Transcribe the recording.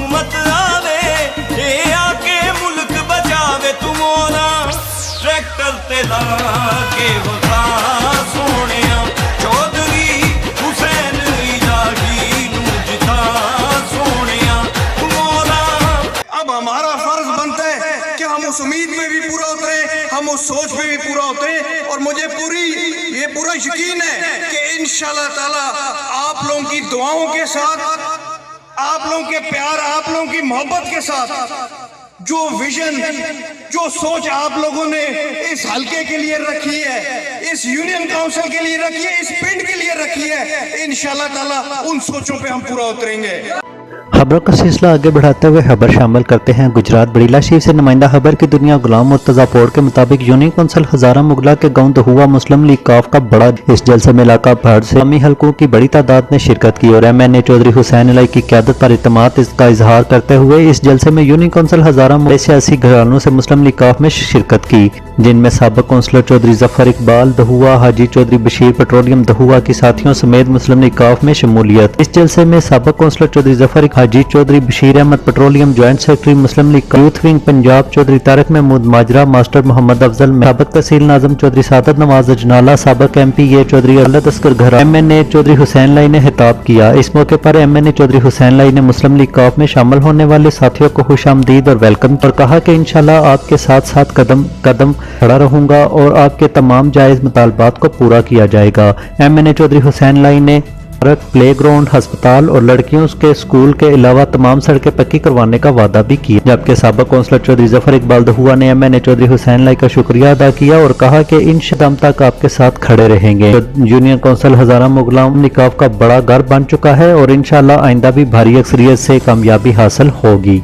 हुकूमत आवे, ये आके मुल्क बचावे तू मोरा, ट्रैक्टर ते ला के वफा सोनिया, चौधरी हुसैन जागी नू जिता सोनिया तू मोरा। अब हमारा फर्ज बनता है कि हम उस उम्मीद में भी पूरा उतरे, हम उस सोच में भी पूरा उतरे, और मुझे ये पूरा यकीन है कि इंशाअल्लाह ताला आप लोगों की दुआओं के साथ, आप लोगों के प्यार, आप लोगों की मोहब्बत के साथ जो विजन, जो सोच आप लोगों ने इस हलके के लिए रखी है, इस यूनियन काउंसिल के लिए रखी है, इस पिंड के लिए रखी है, इंशाअल्लाह ताला उन सोचों पे हम पूरा उतरेंगे। खबरों का सिलसिला आगे बढ़ाते हुए खबर शामिल करते हैं। गुजरात बड़ीला सीट से नुमाइंदा खबर की दुनिया गुलाम मुर्तजा पोड़ के मुताबिक यूनियन कौंसिल हजारा मुगला के गांव दहुआ मुस्लिम लीग काफ का बड़ा इस जलसे में इलाका भर से अमी हलकों की बड़ी तादाद ने शिरकत की और MNA चौधरी हुसैन अली की क़यादत पर इत्मीनान इसका इजहार करते हुए इस जलसे में यूनियन कौंसिल हजारा मुगला सियासी घरानों से मुस्लिम लीग काफ में शिरकत की, जिनमें साबिक कौंसलर चौधरी जफर इकबाल दहुआ, हाजी चौधरी बशीर पेट्रोलियम दहुआ की साथियों समेत मुस्लिम लीग काफ में शमूलियत। इस जलसे में साबिक councillor Chaudhry Zafar, Haji Chaudhry Bashir Ahmed petroleum, joint secretary Muslim League youth wing Punjab Chaudhry Tariq Mahmood Majra, master Mohammad Afzal, साबिक तहसील नाज़म चौधरी सादत नवाज अजनाला, साबिक MPA चौधरी अल्लाह तस्कर घरा, MNA चौधरी हुसैन लाई ने खिताब किया। इस मौके पर MNA चौधरी हुसैन लाई ने मुस्लिम लीग काफ में शामिल होने वाले साथियों को खुशामदीद और वेलकम और कहा कि इंशाल्लाह आपके साथ साथ कदम कदम खड़ा रहूंगा और आपके तमाम जायज मुतालबात को पूरा किया जाएगा। MNA चौधरी हुसैन लाई ने प्ले ग्राउंड, अस्पताल और लड़कियों के स्कूल के अलावा तमाम सड़कें पक्की करवाने का वादा भी किया, जबकि साबिक कौंसलर चौधरी जफर इकबाल दहुआ ने MNA चौधरी हुसैन लाई का शुक्रिया अदा किया और कहा कि इन दम तक आपके साथ खड़े रहेंगे। यूनियन कौंसिल हजारा मुगला निकाफ का बड़ा घर बन चुका है और इंशाअल्लाह आइंदा भी भारी अक्सरियत से कामयाबी हासिल होगी।